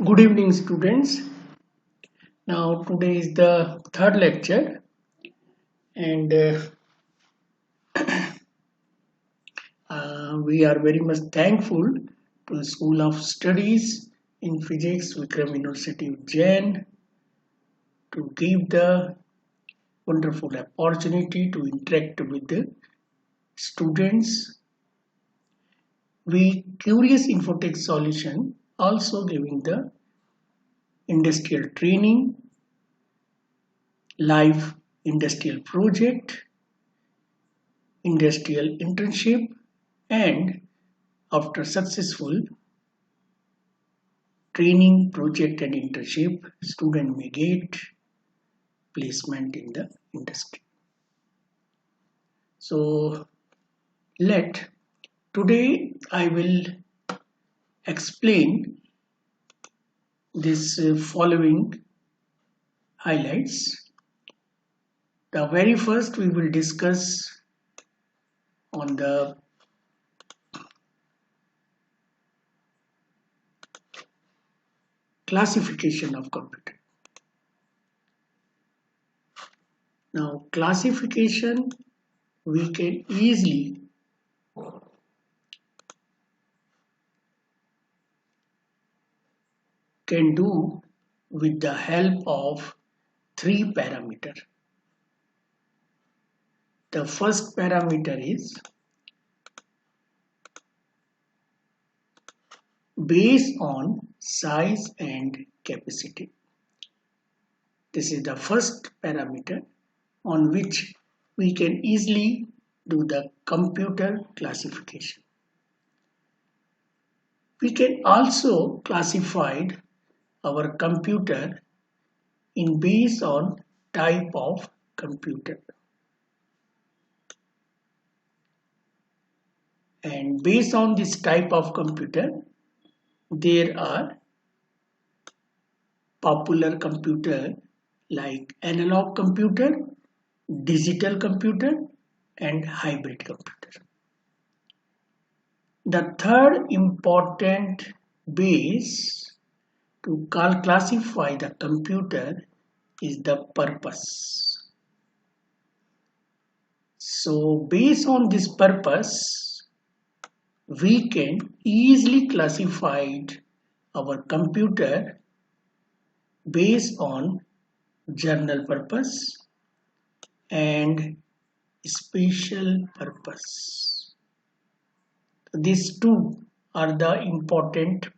Good evening, students. Now, today is the third lecture, and we are very much thankful to the School of Studies in Physics, Vikram University of Jain, to give the wonderful opportunity to interact with the students. We Curious Infotech Solution also giving the industrial training, live industrial project, industrial internship, and after successful training, project and internship, student may get placement in the industry. So let today I will explain this following highlights. The very first we will discuss on the classification of computer. Now classification we can easily can do with the help of three parameters. The first parameter is based on size and capacity. This is the first parameter on which we can easily do the computer classification. We can also classify our computer in based on type of computer. And based on this type of computer, there are popular computer like analog computer, digital computer, and hybrid computer. The third important base to classify the computer is the purpose. So based on this purpose, we can easily classify our computer based on general purpose and special purpose. These two are the important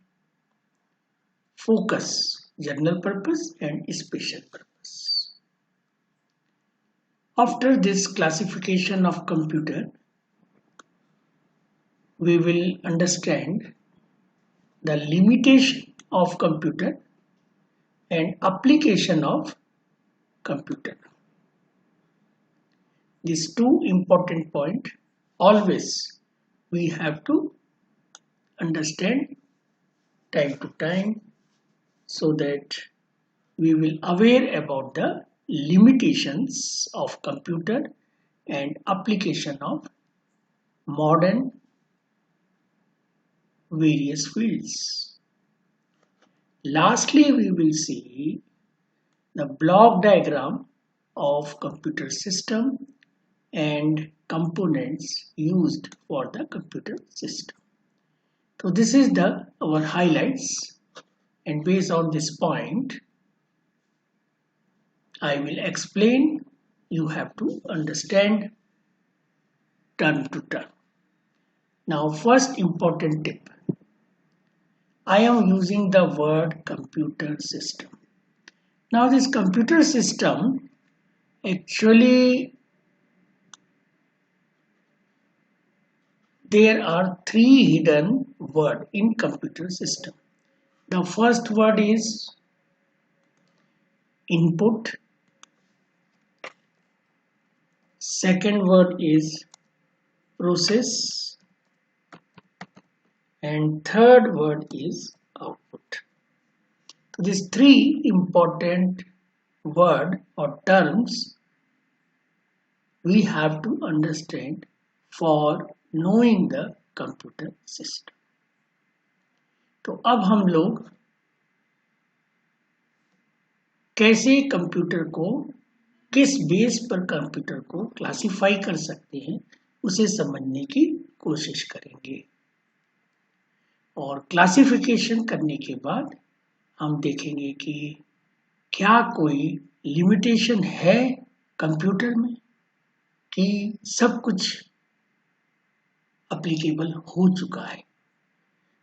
focus, general purpose and special purpose. After this classification of computer, we will understand the limitation of computer and application of computer. These two important points always we have to understand time to time so that we will aware about the limitations of computer and application of modern various fields. Lastly, we will see the block diagram of computer system and components used for the computer system. So this is our highlights, and based on this point I will explain. You have to understand turn to turn. Now first important tip. I am using the word computer system. Now this computer system actually there are three hidden words in computer system. The first word is input. Second word is process. And third word is output. So these three important words or terms we have to understand for knowing the computer system. तो अब हम लोग कैसे computer को, किस base पर computer को classify कर सकते हैं, उसे समझने की कोशिश करेंगे। और क्लासिफिकेशन करने के बाद हम देखेंगे कि क्या कोई लिमिटेशन है कंप्यूटर में कि सब कुछ एप्लीकेबल हो चुका है।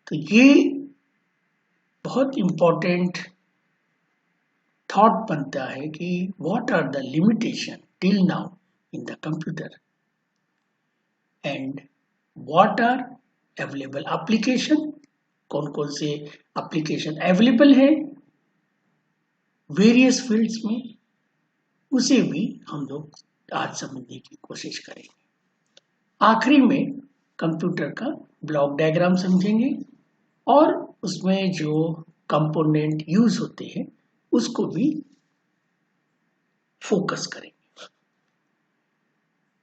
तो ये बहुत इम्पोर्टेंट थॉट बनता है कि what are the limitation till now in the computer and what are available application, कौन कौन से एप्लीकेशन अवेलेबल है वेरियस फील्ड्स में, उसे भी हम लोग आज समझने की कोशिश करेंगे। आखिरी में कंप्यूटर का ब्लॉक डायग्राम समझेंगे और उसमें जो कंपोनेंट यूज होते हैं उसको भी फोकस करेंगे।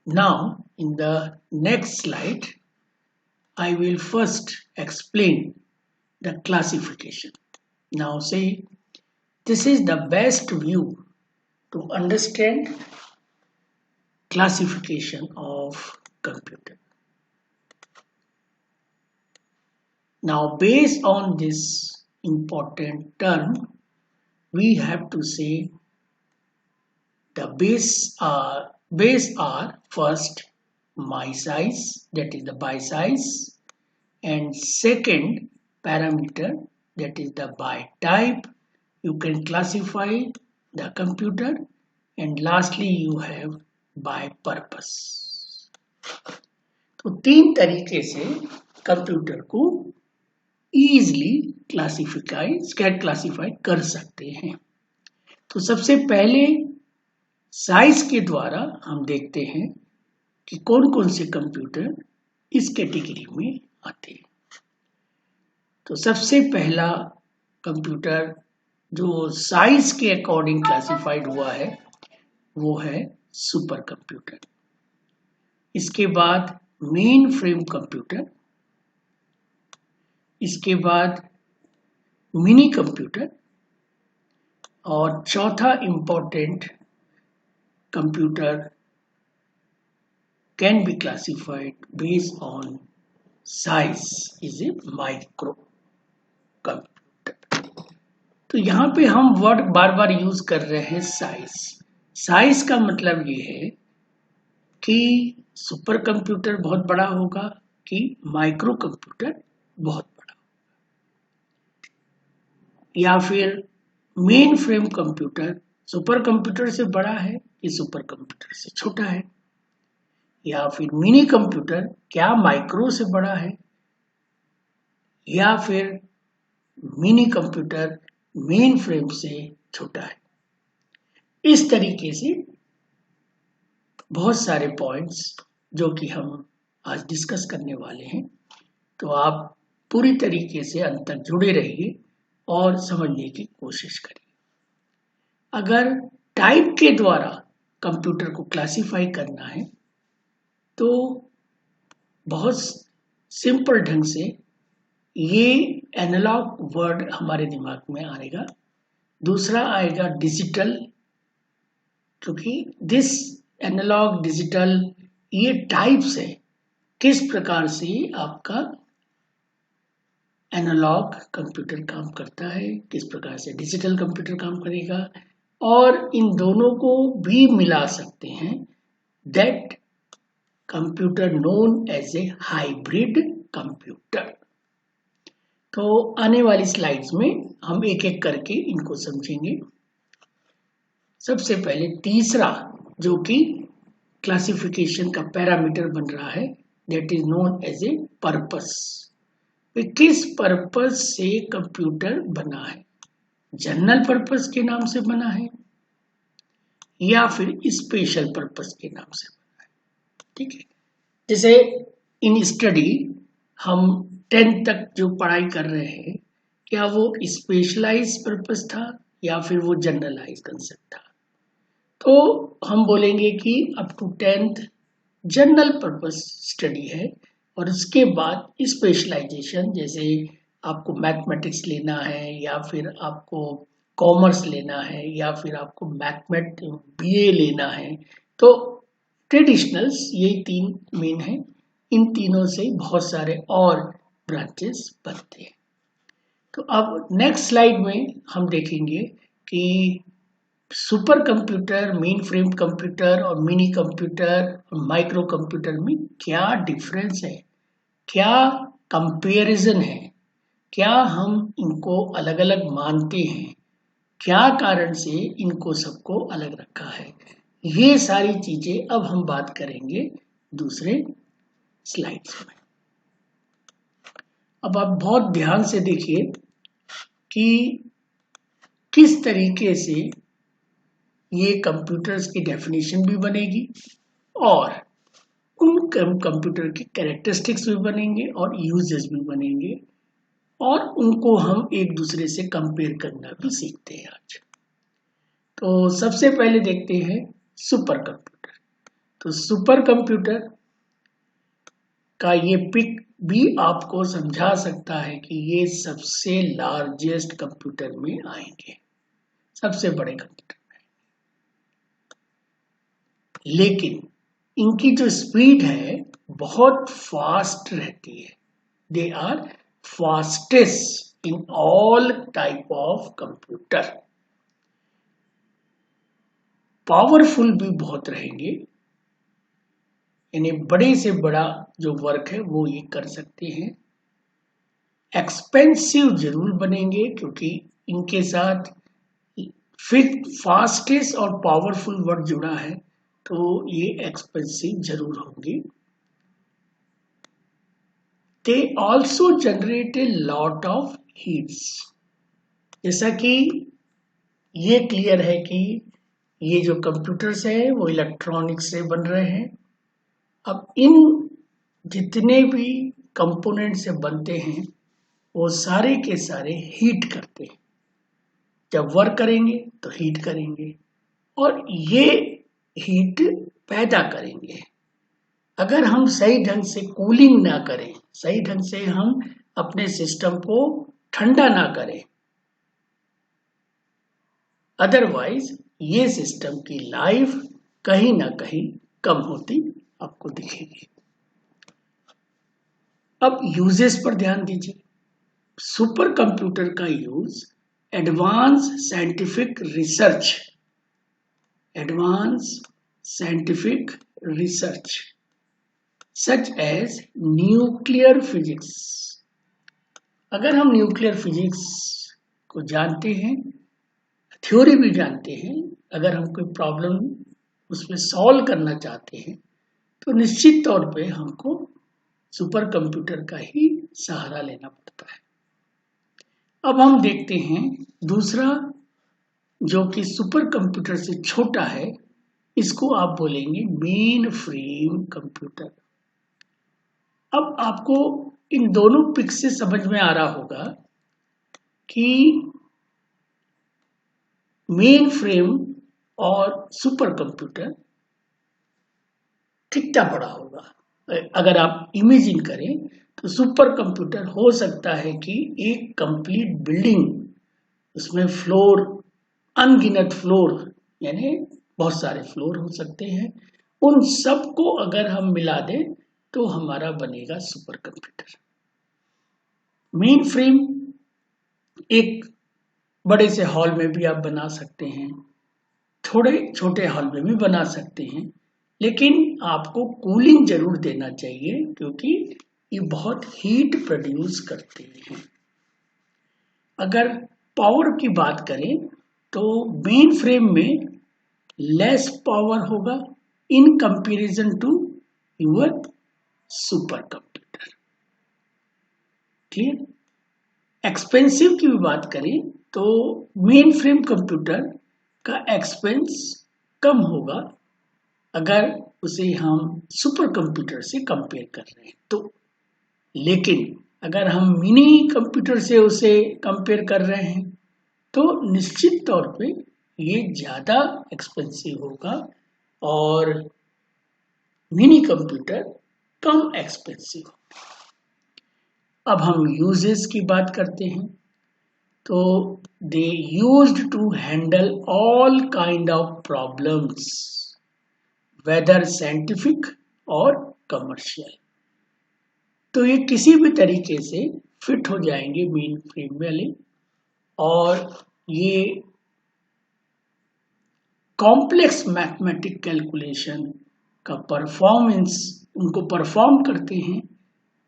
Now in the next slide I will first explain the classification. Now say this is the best view to understand classification of computer. Now based on this important term we have to say the base are first my size, that is the by size, and second parameter, that is the by type. You can classify the computer, and lastly you have by purpose. तो तीन तरीके से computer को easily classify कर सकते हैं। तो सबसे पहले साइज के द्वारा हम देखते हैं कि कौन कौन से कंप्यूटर इस कैटेगरी में आते हैं। तो सबसे पहला कंप्यूटर जो साइज के अकॉर्डिंग क्लासिफाइड हुआ है वो है सुपर कंप्यूटर। इसके बाद मेन फ्रेम कंप्यूटर, इसके बाद मिनी कंप्यूटर, और चौथा important computer can be classified based on size is a micro computer. तो यहाँ पे हम वर्ड बार बार यूज कर रहे हैं साइज। साइज का मतलब ये है कि सुपर कंप्यूटर बहुत बड़ा होगा कि माइक्रो कंप्यूटर बहुत बड़ा होगा, या फिर main frame computer super computer से बड़ा है कि सुपर कंप्यूटर से छोटा है, या फिर मिनी कंप्यूटर क्या माइक्रो से बड़ा है, या फिर मिनी कंप्यूटर मेन फ्रेम से छोटा है। इस तरीके से बहुत सारे पॉइंट्स जो कि हम आज डिस्कस करने वाले हैं, तो आप पूरी तरीके से अंत तक जुड़े रहिए और समझने की कोशिश करिए। अगर टाइप के द्वारा कंप्यूटर को क्लासिफाई करना है तो बहुत सिंपल ढंग से ये एनालॉग वर्ड हमारे दिमाग में आएगा। दूसरा आएगा डिजिटल, क्योंकि दिस एनालॉग डिजिटल ये टाइप्स है, किस प्रकार से आपका एनालॉग कंप्यूटर काम करता है, किस प्रकार से डिजिटल कंप्यूटर काम करेगा, और इन दोनों को भी मिला सकते हैं, that computer known as a hybrid computer. तो आने वाली स्लाइड्स में हम एक एक करके इनको समझेंगे। सबसे पहले तीसरा जो कि क्लासिफिकेशन का पैरामीटर बन रहा है, that is known as a purpose. किस पर्पस से कंप्यूटर बना है, जनरल पर्पस के नाम से बना है या फिर स्पेशल पर्पस के नाम से बना है। ठीक है, जैसे इन स्टडी हम 10th तक जो पढ़ाई कर रहे हैं, क्या वो स्पेशलाइज पर्पस था या फिर वो जनरलाइज कंसेप्ट था? तो हम बोलेंगे कि up to 10th general purpose study है, और उसके बाद स्पेशलाइजेशन, जैसे आपको मैथमेटिक्स लेना है या फिर आपको कॉमर्स लेना है या फिर आपको BA लेना है, तो ट्रेडिशनल्स यही 3 मेन है। इन तीनों से बहुत सारे और ब्रांचेस बनते हैं। तो अब नेक्स्ट स्लाइड में हम देखेंगे कि super computer, main frame computer और मिनी कंप्यूटर और माइक्रो कंप्यूटर में क्या डिफरेंस है, क्या कंपैरिजन है, क्या हम इनको अलग अलग मानते हैं, क्या कारण से इनको सबको अलग रखा है। ये सारी चीजें अब हम बात करेंगे दूसरे स्लाइड्स में। अब आप बहुत ध्यान से देखिए कि किस तरीके से ये कंप्यूटर्स की डेफिनेशन भी बनेगी और उन कंप्यूटर के कैरेक्टरिस्टिक्स भी बनेंगे और यूजेस भी बनेंगे और उनको हम एक दूसरे से कंपेयर करना भी सीखते हैं आज। तो सबसे पहले देखते हैं सुपर कंप्यूटर। तो सुपर कंप्यूटर का ये पिक भी आपको समझा सकता है कि ये सबसे लार्जेस्ट कंप्यूटर में आएंगे, सबसे बड़े कंप्यूटर में। लेकिन इनकी जो स्पीड है बहुत फास्ट रहती है। They are fastest in all type of computer. Powerful भी बहुत रहेंगे, यानी बड़े से बड़ा जो वर्क है वो ये कर सकते हैं। एक्सपेंसिव जरूर बनेंगे क्योंकि इनके साथ फास्टेस्ट और पावरफुल वर्ड जुड़ा है, तो ये एक्सपेंसिव जरूर होंगे। They also generate a lot of heats. जैसा कि ये क्लियर है कि ये जो कंप्यूटर्स है वो इलेक्ट्रॉनिक्स से बन रहे हैं। अब इन जितने भी कंपोनेंट से बनते हैं वो सारे के सारे हीट करते हैं। जब वर्क करेंगे तो हीट करेंगे और ये हीट पैदा करेंगे। अगर हम सही ढंग से कूलिंग ना करें, सही ढंग से हम अपने सिस्टम को ठंडा ना करें, अदरवाइज ये सिस्टम की लाइफ कहीं ना कहीं कम होती आपको दिखेगी। अब यूजेस पर ध्यान दीजिए। सुपर कंप्यूटर का use advance scientific research such as nuclear physics. अगर हम न्यूक्लियर फिजिक्स को जानते हैं, थ्योरी भी जानते हैं, अगर हम कोई प्रॉब्लम उसमें सॉल्व करना चाहते हैं तो निश्चित तौर पे हमको सुपर कंप्यूटर का ही सहारा लेना पड़ता है। अब हम देखते हैं दूसरा जो कि सुपर कंप्यूटर से छोटा है, इसको आप बोलेंगे मेन फ्रेम कंप्यूटर। अब आपको इन दोनों पिक से समझ में आ रहा होगा कि मेन फ्रेम और सुपर कंप्यूटर कितना बड़ा होगा। अगर आप इमेजिन करें तो सुपर कंप्यूटर हो सकता है कि एक कंप्लीट बिल्डिंग, उसमें फ्लोर, अनगिनत फ्लोर, यानी बहुत सारे फ्लोर हो सकते हैं, उन सबको अगर हम मिला दें तो हमारा बनेगा सुपर कंप्यूटर। मेन फ्रेम एक बड़े से हॉल में भी आप बना सकते हैं, थोड़े छोटे हॉल में भी बना सकते हैं, लेकिन आपको कूलिंग जरूर देना चाहिए क्योंकि ये बहुत हीट प्रोड्यूस करते हैं। अगर पावर की बात करें तो मेन फ्रेम में लेस पावर होगा in comparison to your super computer. Clear? Expensive की भी बात करें तो मेन फ्रेम कंप्यूटर का एक्सपेंस कम होगा अगर उसे हम सुपर कंप्यूटर से कंपेयर कर रहे हैं तो। लेकिन अगर हम मिनी कंप्यूटर से उसे कंपेयर कर रहे हैं तो निश्चित तौर पे ये ज़्यादा एक्सपेंसिव होगा और मिनी कंप्यूटर कम एक्सपेंसिव होगा। अब हम यूजेस की बात करते हैं। तो they used to handle all kind of problems whether scientific और commercial। तो ये किसी भी तरीके से फिट हो जाएंगे मेन फ्रेम वाले, और ये कॉम्प्लेक्स मैथमेटिक कैलकुलेशन का परफॉर्मेंस उनको परफॉर्म करते हैं।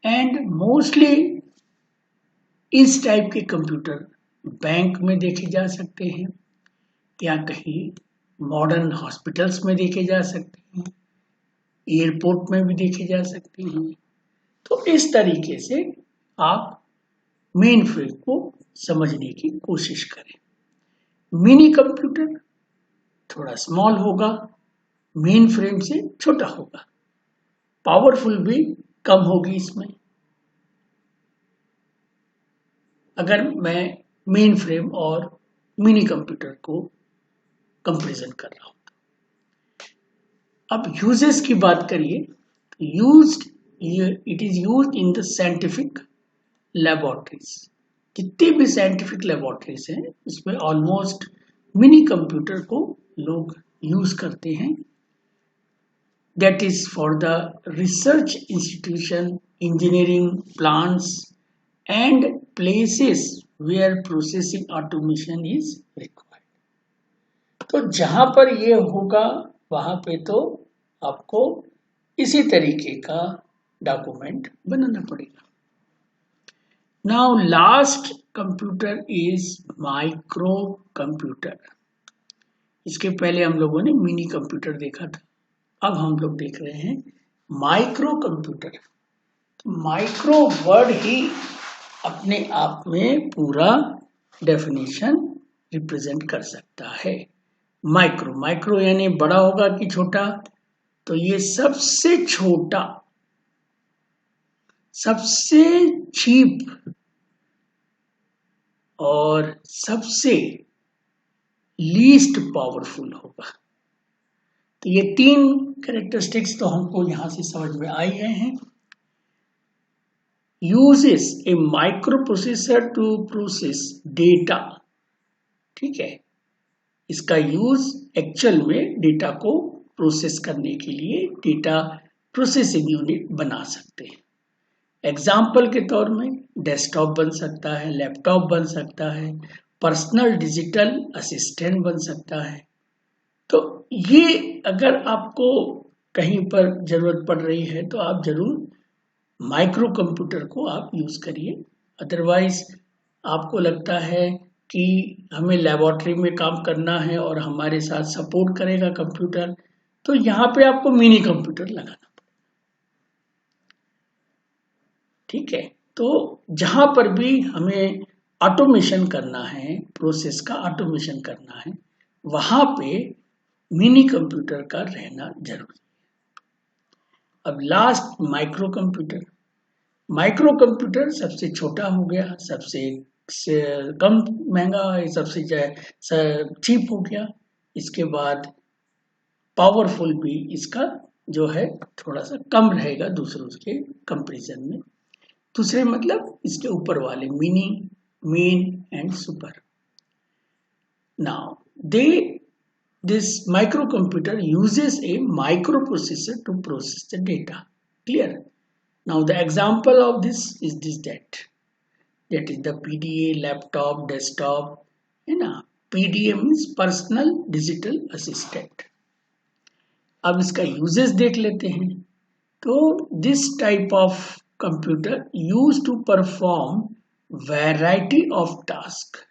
एंड मोस्टली इस टाइप के कंप्यूटर बैंक में देखे जा सकते हैं या कहीं मॉडर्न हॉस्पिटल्स में देखे जा सकते हैं, एयरपोर्ट में भी देखे जा सकते हैं। तो इस तरीके से आप मेन फ्रेम को समझने की कोशिश करें। मिनी कंप्यूटर थोड़ा स्मॉल होगा, मेन फ्रेम से छोटा होगा, पावरफुल भी कम होगी इसमें अगर मैं मेन फ्रेम और मिनी कंप्यूटर को कंपैरिजन कर रहा हूं। अब यूजेस की बात करिए, it is used in the scientific laboratories. जितनी भी साइंटिफिक लैबोरेटरीज हैं उसमें ऑलमोस्ट मिनी कंप्यूटर को लोग यूज करते हैं। That is for the research institution, engineering plants and places where processing automation is required। तो जहां पर ये होगा वहां पे तो आपको इसी तरीके का डॉक्यूमेंट बनाना पड़ेगा। Now last computer is micro computer. इसके पहले हम लोगों ने मिनी कंप्यूटर देखा था, अब हम लोग देख रहे हैं माइक्रो कंप्यूटर। माइक्रो वर्ड ही अपने आप में पूरा डेफिनेशन रिप्रेजेंट कर सकता है। माइक्रो यानी बड़ा होगा कि छोटा, तो ये सबसे छोटा, सबसे चीप और सबसे लीस्ट पावरफुल होगा। तो ये तीन कैरेक्टरिस्टिक्स तो हमको यहां से समझ में आ गए हैं। uses a microprocessor to process data। ठीक है, इसका यूज एक्चुअल में डेटा को प्रोसेस करने के लिए डेटा प्रोसेसिंग यूनिट बना सकते हैं। एग्जाम्पल के तौर में डेस्कटॉप बन सकता है, लैपटॉप बन सकता है, पर्सनल डिजिटल असिस्टेंट बन सकता है। तो ये अगर आपको कहीं पर जरूरत पड़ रही है तो आप जरूर माइक्रो कंप्यूटर को आप यूज करिए। अदरवाइज आपको लगता है कि हमें लेबोरेटरी में काम करना है और हमारे साथ सपोर्ट करेगा कंप्यूटर, तो यहाँ पे आपको मिनी कंप्यूटर लगाना पड़ेगा। ठीक है, तो जहां पर भी हमें ऑटोमेशन करना है, प्रोसेस का ऑटोमेशन करना है, वहां पे मिनी कंप्यूटर का रहना जरूरी। अब last micro computer. Micro computer सबसे छोटा हो गया, सबसे कम महंगा, सबसे चीप हो गया। इसके बाद पावरफुल भी इसका जो है थोड़ा सा कम रहेगा दूसरों के कंपैरिजन में। दूसरे मतलब इसके ऊपर वाले mini, main and super. Now this microcomputer uses a microprocessor to process the data. Clear? Now the example of this is that is the PDA, laptop, desktop, PDA means personal digital assistant। अब इसका uses देख लेते हैं। तो this type of computer used to perform variety of task।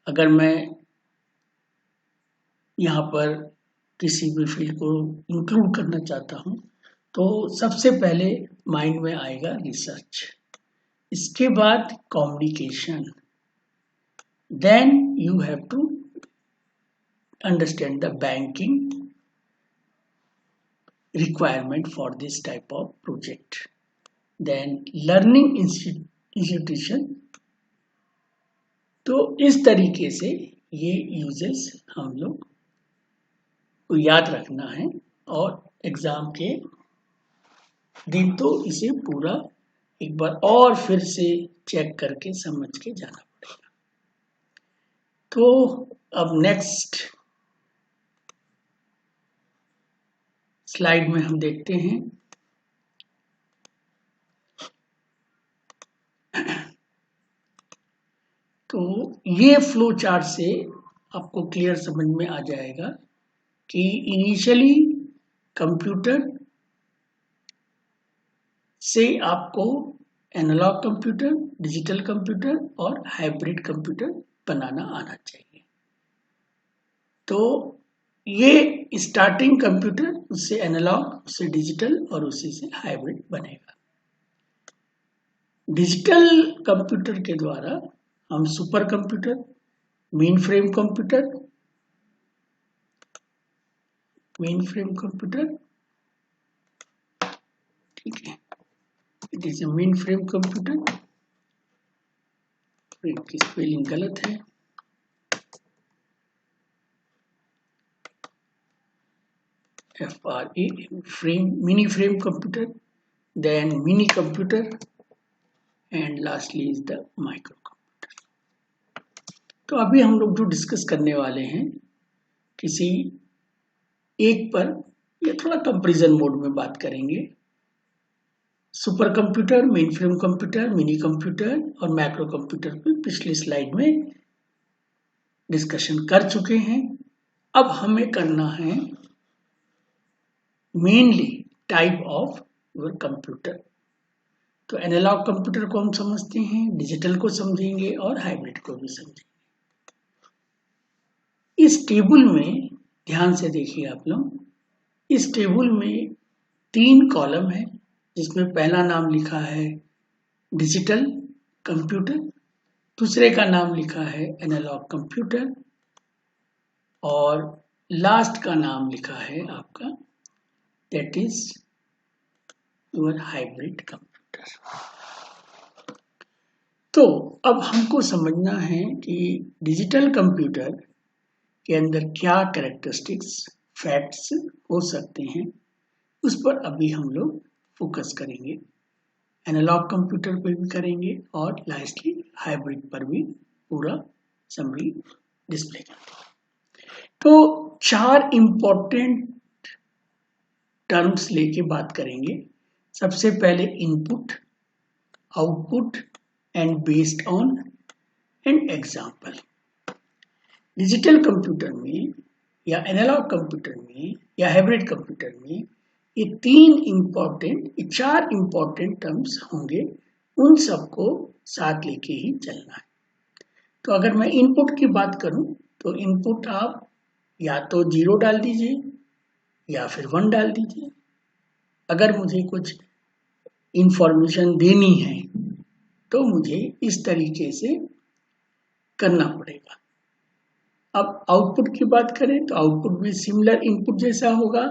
अगर मैं यहाँ पर किसी भी फील्ड को इंक्लूड करना चाहता हूँ तो सबसे पहले माइंड में आएगा रिसर्च, इसके बाद communication, then you have to understand the banking requirement for this type of project, then learning institution. तो इस तरीके से ये यूजेस हम लोग को याद रखना है और एग्जाम के दिन तो इसे पूरा एक बार और फिर से चेक करके समझ के जाना पड़ेगा। तो अब नेक्स्ट स्लाइड में हम देखते हैं तो ये फ्लो चार्ट से आपको क्लियर समझ में आ जाएगा कि इनिशियली कंप्यूटर से आपको एनालॉग कंप्यूटर, डिजिटल कंप्यूटर और हाइब्रिड कंप्यूटर बनाना आना चाहिए। तो ये स्टार्टिंग कंप्यूटर, उससे एनालॉग, उससे डिजिटल और उसी से हाइब्रिड बनेगा। डिजिटल कंप्यूटर के द्वारा हम super computer, main frame computer, ठीक है, it is a main frame computer, की स्पेलिंग गलत है, FRA, frame, mini frame computer, then mini computer, and lastly is the micro computer. तो अभी हम लोग जो डिस्कस करने वाले हैं किसी एक पर, ये थोड़ा कंपैरिजन मोड में बात करेंगे। Super computer, main frame computer, mini computer और मैक्रो कंप्यूटर पे पिछली स्लाइड में डिस्कशन कर चुके हैं। अब हमें करना है mainly type of your computer. तो एनालॉग कंप्यूटर को हम समझते हैं, डिजिटल को समझेंगे और हाइब्रिड को भी समझेंगे। इस टेबल में ध्यान से देखिए आप लोग, इस टेबल में 3 कॉलम है, जिसमें पहला नाम लिखा है डिजिटल कंप्यूटर, दूसरे का नाम लिखा है एनालॉग कंप्यूटर और लास्ट का नाम लिखा है आपका that is your hybrid computer. तो अब हमको समझना है कि डिजिटल कंप्यूटर के अंदर क्या कैरेक्टरिस्टिक्स, फैक्ट्स हो सकते हैं, उस पर अभी हम लोग फोकस करेंगे। एनालॉग कंप्यूटर पर भी करेंगे और लास्टली हाइब्रिड पर भी पूरा समरी डिस्प्ले करेंगे। तो 4 इंपॉर्टेंट टर्म्स लेके बात करेंगे। सबसे पहले input, output and based on and example. Digital computer में या एनालॉग कंप्यूटर में या हाइब्रिड कंप्यूटर में ये 4 इंपॉर्टेंट टर्म्स होंगे, उन सबको साथ लेके ही चलना है। तो अगर मैं इनपुट की बात करूं तो इनपुट आप या तो 0 डाल दीजिए या फिर 1 डाल दीजिए। अगर मुझे कुछ इंफॉर्मेशन देनी है तो मुझे इस तरीके से करना पड़ेगा। अब आउटपुट की बात करें तो आउटपुट भी सिमिलर इनपुट जैसा होगा,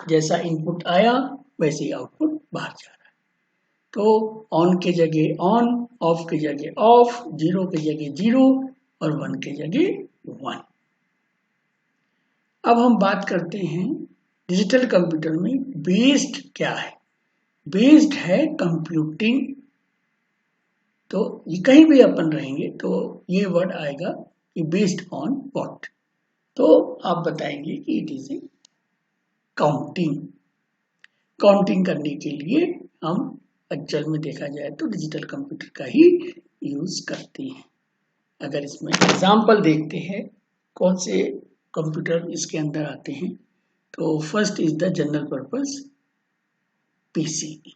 जैसा इनपुट आया वैसे ही आउटपुट बाहर जा रहा है। तो ऑन के जगह ऑन, ऑफ के जगह ऑफ, 0 के जगह 0 और 1 के जगह 1। अब हम बात करते हैं डिजिटल कंप्यूटर में बेस्ड क्या है। बेस्ड है कंप्यूटिंग। तो ये कहीं भी अपन रहेंगे तो ये वर्ड आएगा कि बेस्ड ऑन व्हाट। तो आप बताएंगे कि it is a counting. Counting करने के लिए हम एक्चुअल में देखा जाए तो डिजिटल कंप्यूटर का ही यूज करते हैं। अगर इसमें एग्जांपल देखते हैं कौन से कंप्यूटर इसके अंदर आते हैं, तो first is the general purpose PC,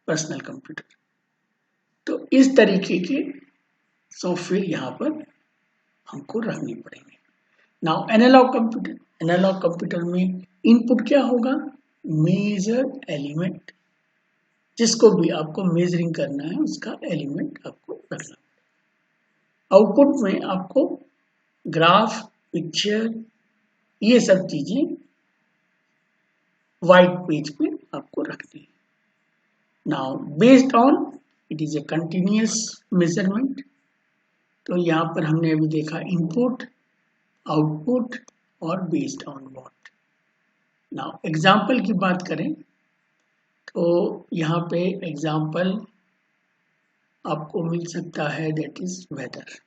personal computer. तो इस तरीके के सॉफ्टवेयर यहाँ पर हमको रखने पड़ेंगे। Now analog computer, analog computer में इनपुट क्या होगा, मेजर एलिमेंट, जिसको भी आपको मेजरिंग करना है उसका एलिमेंट आपको रखना है। आउटपुट में आपको ग्राफ, पिक्चर, ये सब चीजें व्हाइट पेज पे आपको रखनी है। Now based on, it is a continuous measurement. तो यहाँ पर हमने अभी देखा इनपुट, आउटपुट और based on what. Now example की बात करें तो यहाँ पे एग्जाम्पल आपको मिल सकता है, दैट इज वेदर।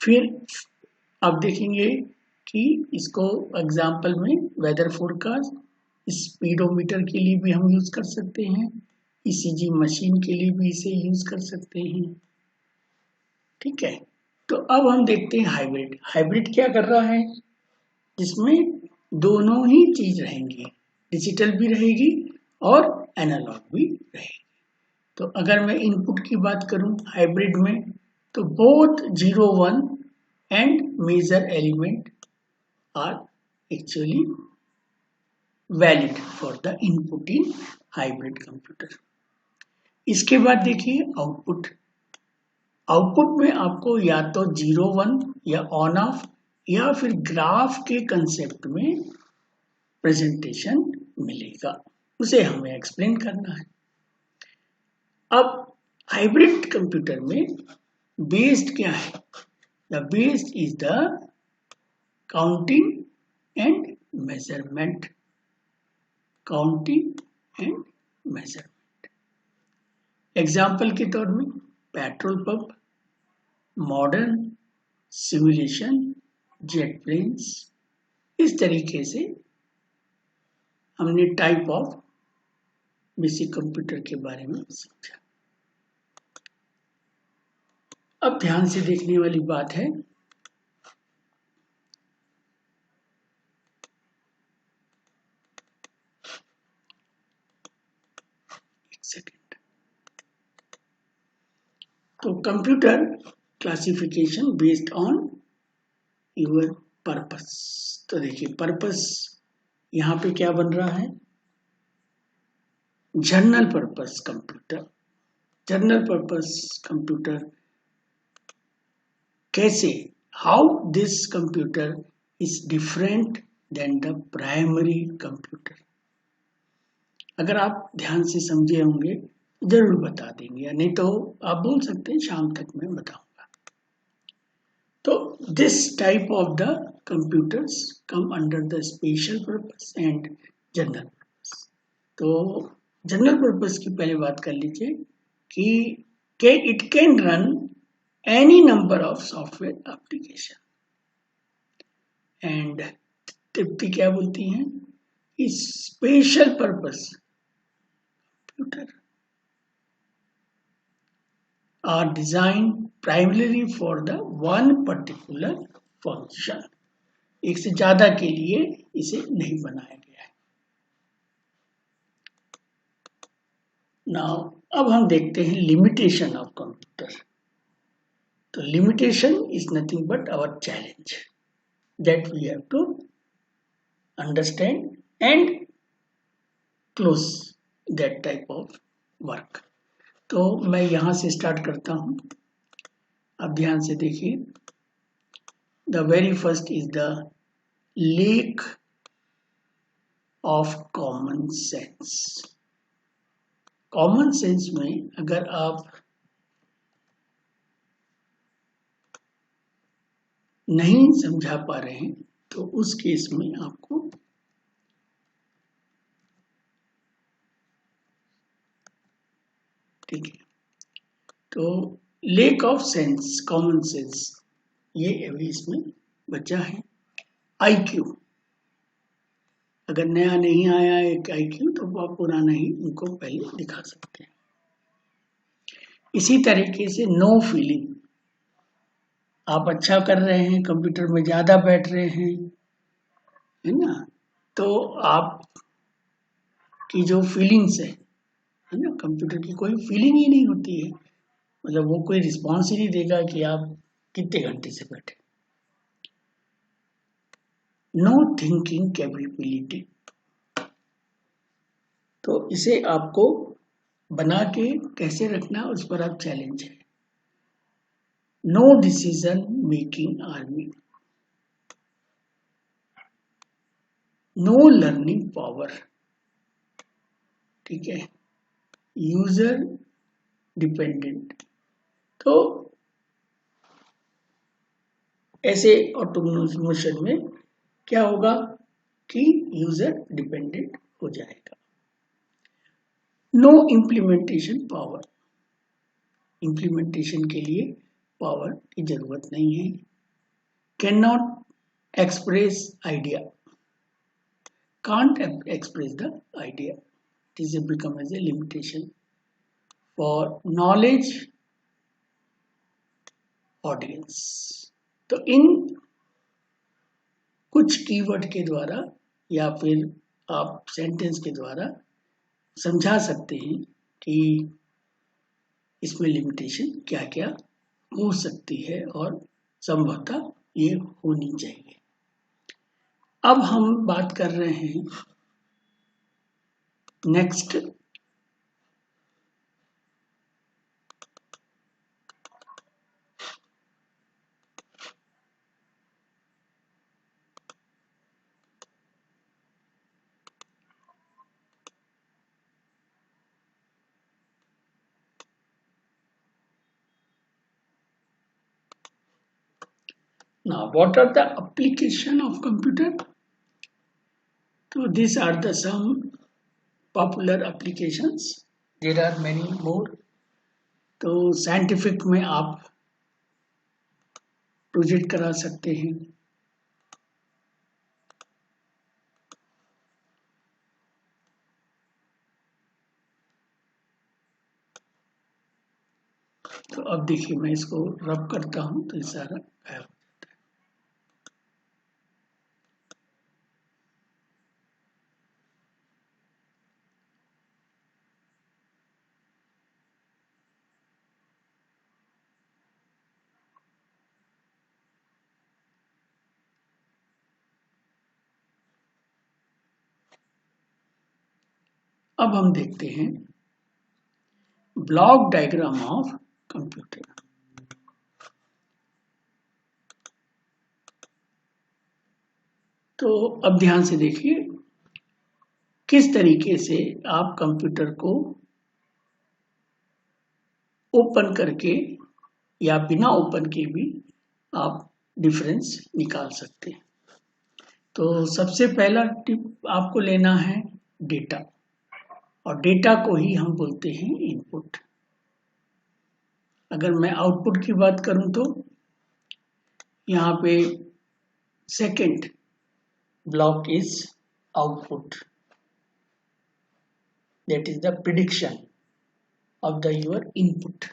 फिर आप देखेंगे कि इसको एग्जाम्पल में वेदर फोरकास्ट स्पीडोमीटर के लिए भी हम यूज कर सकते हैं, ईसीजी मशीन के लिए भी इसे यूज कर सकते हैं। ठीक है, तो अब हम देखते हैं हाइब्रिड। हाइब्रिड क्या कर रहा है, जिसमें दोनों ही चीज रहेंगी, डिजिटल भी रहेगी और एनालॉग भी रहेगी। तो अगर मैं इनपुट की बात करूं हाइब्रिड में, तो both 0 1 and measure element are actually valid for the input in hybrid computer. इसके बाद देखिए आउटपुट। आउटपुट में आपको या तो 0 1 या ऑन ऑफ या फिर ग्राफ के कंसेप्ट में प्रेजेंटेशन मिलेगा, उसे हमें एक्सप्लेन करना है। अब हाइब्रिड कंप्यूटर में बेस्ड क्या है, the based is the counting and measurement, counting and measurement. Example के तौर में petrol pump, modern simulation, jet planes, इस तरीके से हमने टाइप ऑफ बेसिक कंप्यूटर के बारे में समझा। अब ध्यान से देखने वाली बात है, एक सेकेंड। तो computer classification based on your purpose. तो देखिए पर्पस यहां पे क्या बन रहा है, general purpose computer. General purpose computer कैसे, how this computer is different than the primary computer. अगर आप ध्यान से समझे होंगे जरूर बता देंगे, या नहीं तो आप बोल सकते हैं शाम तक मैं बताऊंगा। तो this type of the computers come under the special purpose and general purpose. तो जनरल पर्पस की पहले बात कर लीजिए कि it can run any number of software application. And Tripti क्या बोलती हैं, special purpose computer are designed primarily for the one particular function। एक से ज्यादा के लिए इसे नहीं बनाया गया है। नाउ अब हम देखते हैं लिमिटेशन ऑफ कंप्यूटर। तो limitation is nothing but our challenge that we have to understand and close that type of work. तो मैं यहां से स्टार्ट करता हूं, अब ध्यान से देखिए। The very first is the lake of common sense. Common sense में अगर आप नहीं समझा पा रहे हैं तो उस केस में आपको ठीक है, तो lake of sense, common sense, ये अभी इसमें बचा है। आईक्यू, अगर नया नहीं आया एक आईक्यू तो आप पुराना ही उनको पहले दिखा सकते हैं। इसी तरीके से नो फीलिंग, आप अच्छा कर रहे हैं, कंप्यूटर में ज्यादा बैठ रहे हैं, है ना, तो आप की जो फीलिंग्स है ना, कंप्यूटर की कोई फीलिंग ही नहीं होती है, मतलब वो कोई रिस्पॉन्स ही नहीं देगा कि आप कितने घंटे से बैठे। नो थिंकिंग कैपेबिलिटी, तो इसे आपको बना के कैसे रखना उस पर आप चैलेंज है। No decision making army, no learning power, ठीक है, यूजर डिपेंडेंट। तो ऐसे ऑटोनोमस मोशन में क्या होगा कि यूजर डिपेंडेंट हो जाएगा। नो इम्प्लीमेंटेशन पावर, इम्प्लीमेंटेशन के लिए पावर की जरूरत नहीं है. Can not express idea, can't express the idea. It is become as a limitation. For knowledge audience, तो इन कुछ कीवर्ड के द्वारा या फिर आप सेंटेंस के द्वारा समझा सकते हैं कि इसमें लिमिटेशन क्या क्या हो सकती है और संभवतः ये होनी चाहिए. अब हम बात कर रहे हैं next now. What are the application of computer? So these are the some popular applications. There are many more. तो साइंटिफिक में आप प्रोजेक्ट करा सकते हैं. तो अब देखिए मैं इसको रब करता हूं तो ये सारा गायब. अब हम देखते हैं ब्लॉक डायग्राम ऑफ कंप्यूटर. तो अब ध्यान से देखिए किस तरीके से आप कंप्यूटर को ओपन करके या बिना ओपन के भी आप डिफरेंस निकाल सकते हैं. तो सबसे पहला टिप आपको लेना है डेटा, और डेटा को ही हम बोलते हैं इनपुट. अगर मैं आउटपुट की बात करूं तो यहाँ पे second block is output, that is the prediction of the your input.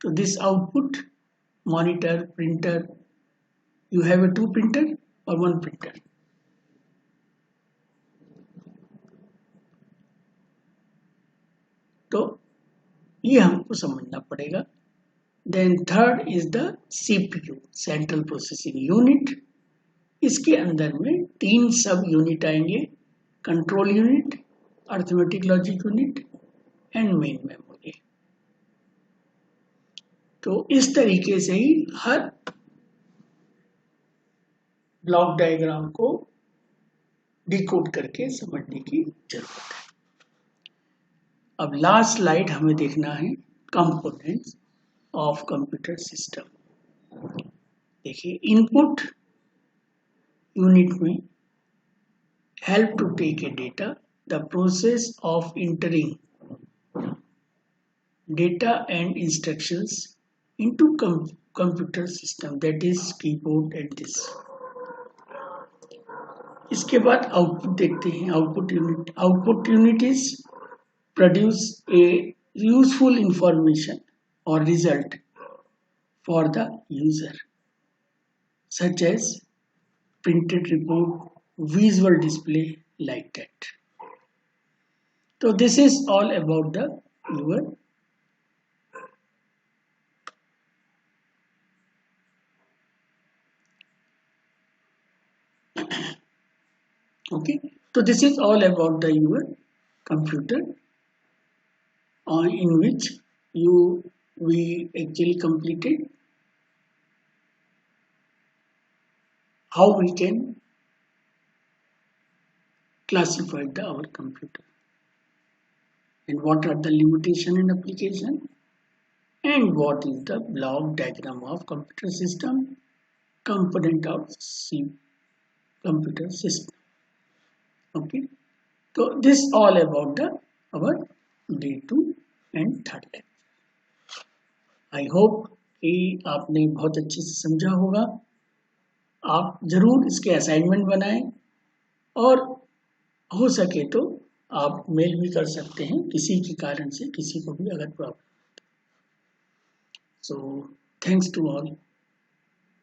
So this output, monitor, printer, you have a two printer or one printer. तो ये हमको समझना पड़ेगा. Then third is the CPU, central processing unit. इसके अंदर में तीन sub unit आएंगे, control unit, arithmetic logic unit and main memory. तो इस तरीके से ही हर ब्लॉक डायग्राम को डिकोड करके समझने की जरूरत है. अब लास्ट स्लाइड हमें देखना है कंपोनेंट्स ऑफ कंप्यूटर सिस्टम. देखिए इनपुट यूनिट में help to take a data, the process of entering data and instructions into computer system, that is keyboard and this. इसके बाद आउटपुट देखते हैं. Output unit is produce a useful information और result for the user, such as printed report, visual display, like that. तो this is all about the your okay. So this is all about the your computer in which we actually completed how we can classify our computer and what are the limitation and application and what is the block diagram of computer system, component of computer system. Okay. तो this all about the our day 2 and third lecture. I hope कि आपने बहुत अच्छे से समझा होगा। आप जरूर इसके असाइनमेंट बनाएं और हो सके तो आप मेल भी कर सकते हैं किसी के कारण से, किसी को भी अगर problem. So thanks to all.